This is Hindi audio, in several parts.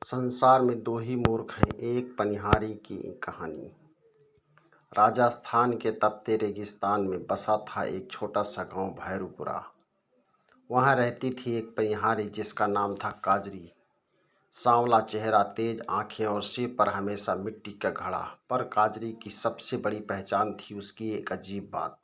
संसार में दो ही मूर्ख हैं, एक पनिहारी की कहानी। राजस्थान के तपते रेगिस्तान में बसा था एक छोटा सा गांव भैरूपुरा। वहां रहती थी एक पनिहारी जिसका नाम था काजरी। सांवला चेहरा, तेज आंखें और सिर पर हमेशा मिट्टी का घड़ा। पर काजरी की सबसे बड़ी पहचान थी उसकी एक अजीब बात।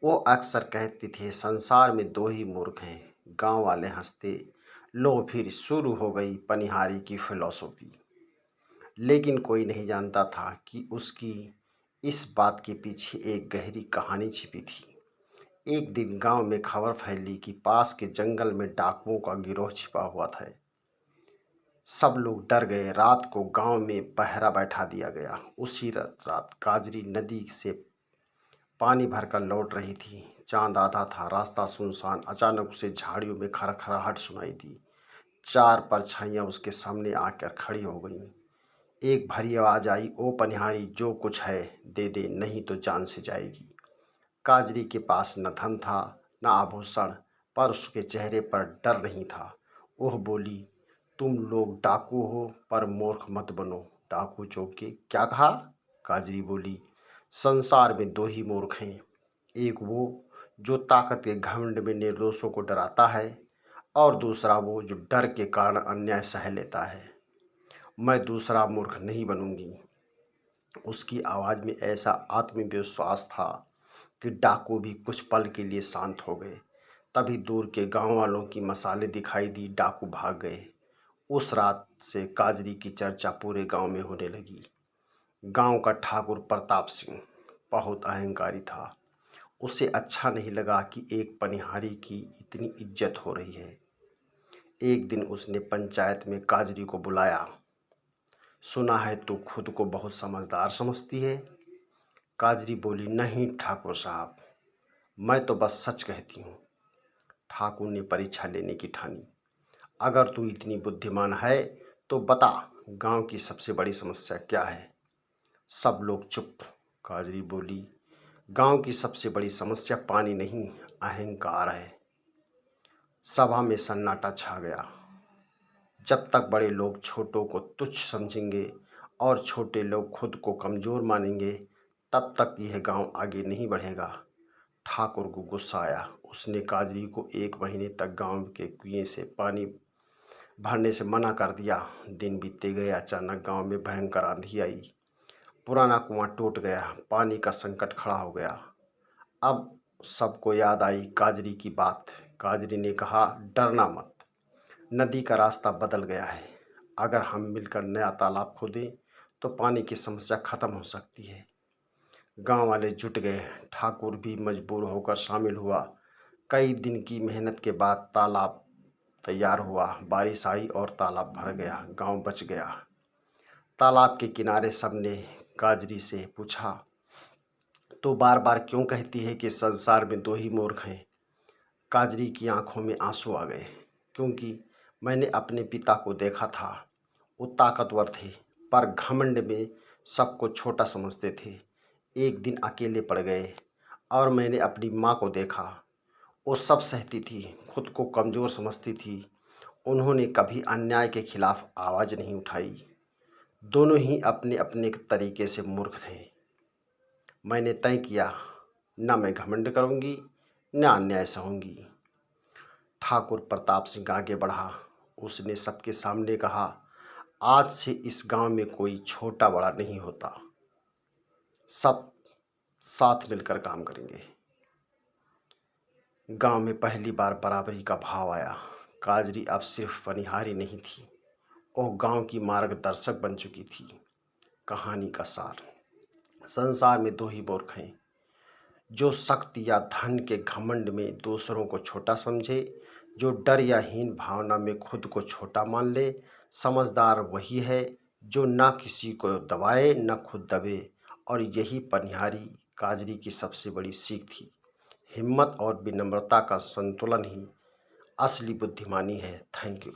वो अक्सर कहती थी, संसार में दो ही मूर्ख हैं। गांव वाले हंसते। लो फिर शुरू हो गई पनिहारी की फिलॉसफी। लेकिन कोई नहीं जानता था कि उसकी इस बात के पीछे एक गहरी कहानी छिपी थी। एक दिन गांव में खबर फैली कि पास के जंगल में डाकुओं का गिरोह छिपा हुआ था। सब लोग डर गए। रात को गांव में पहरा बैठा दिया गया। उसी रात काजरी नदी से पानी भरकर लौट रही थी। चांद आधा था, रास्ता सुनसान। अचानक उसे झाड़ियों में खरखराहट सुनाई दी। चार परछाइयां उसके सामने आकर खड़ी हो गईं। एक भरी आवाज आई, ओ पनिहारी, जो कुछ है दे दे, नहीं तो जान से जाएगी। काजरी के पास न धन था न आभूषण, पर उसके चेहरे पर डर नहीं था। वह बोली, तुम लोग डाकू हो, पर मूर्ख मत बनो। डाकू चौंके। क्या कहा? काजरी बोली, संसार में दो ही मूर्ख हैं, एक वो जो ताकत के घमंड में निर्दोषों को डराता है, और दूसरा वो जो डर के कारण अन्याय सह लेता है। मैं दूसरा मूर्ख नहीं बनूंगी। उसकी आवाज़ में ऐसा आत्मविश्वास था कि डाकू भी कुछ पल के लिए शांत हो गए। तभी दूर के गांव वालों की मशालें दिखाई दी। डाकू भाग गए। उस रात से काजरी की चर्चा पूरे गांव में होने लगी। गांव का ठाकुर प्रताप सिंह बहुत अहंकारी था। उसे अच्छा नहीं लगा कि एक पनिहारी की इतनी इज्जत हो रही है। एक दिन उसने पंचायत में काजरी को बुलाया। सुना है तू खुद को बहुत समझदार समझती है। काजरी बोली, नहीं ठाकुर साहब, मैं तो बस सच कहती हूँ। ठाकुर ने परीक्षा लेने की ठानी। अगर तू इतनी बुद्धिमान है तो बता, गांव की सबसे बड़ी समस्या क्या है? सब लोग चुप। काजरी बोली, गांव की सबसे बड़ी समस्या पानी नहीं, अहंकार है। सभा में सन्नाटा छा गया। जब तक बड़े लोग छोटों को तुच्छ समझेंगे और छोटे लोग खुद को कमज़ोर मानेंगे, तब तक यह गांव आगे नहीं बढ़ेगा। ठाकुर को गुस्सा आया। उसने काजरी को 1 महीने तक गांव के कुएं से पानी भरने से मना कर दिया। दिन बीतते गए। अचानक गांव में भयंकर आंधी आई। पुराना कुआं टूट गया। पानी का संकट खड़ा हो गया। अब सबको याद आई काजरी की बात। काजरी ने कहा, डरना मत, नदी का रास्ता बदल गया है। अगर हम मिलकर नया तालाब खोदें तो पानी की समस्या खत्म हो सकती है। गांव वाले जुट गए। ठाकुर भी मजबूर होकर शामिल हुआ। कई दिन की मेहनत के बाद तालाब तैयार हुआ। बारिश आई और तालाब भर गया। गांव बच गया। तालाब के किनारे सबने काजरी से पूछा, तो बार बार क्यों कहती है कि संसार में दो ही मूर्ख हैं? काजरी की आंखों में आंसू आ गए। क्योंकि मैंने अपने पिता को देखा था। वो ताकतवर थे, पर घमंड में सबको छोटा समझते थे। एक दिन अकेले पड़ गए और मैंने अपनी माँ को देखा। वो सब सहती थी, खुद को कमज़ोर समझती थी। उन्होंने कभी अन्याय के खिलाफ आवाज़ नहीं उठाई। दोनों ही अपने अपने तरीके से मूर्ख थे। मैंने तय किया, न मैं घमंड करूँगी न अन्याय सहूँगी। ठाकुर प्रताप सिंह आगे बढ़ा। उसने सबके सामने कहा, आज से इस गांव में कोई छोटा बड़ा नहीं होता। सब साथ मिलकर काम करेंगे। गांव में पहली बार बराबरी का भाव आया। काजरी अब सिर्फ पनिहारी नहीं थी, वह गांव की मार्गदर्शक बन चुकी थी। कहानी का सार, संसार में दो ही मूर्ख हैं, जो शक्ति या धन के घमंड में दूसरों को छोटा समझे, जो डर या हीन भावना में खुद को छोटा मान ले। समझदार वही है जो ना किसी को दबाए न खुद दबे। और यही पनिहारी काजरी की सबसे बड़ी सीख थी। हिम्मत और विनम्रता का संतुलन ही असली बुद्धिमानी है। Thank you.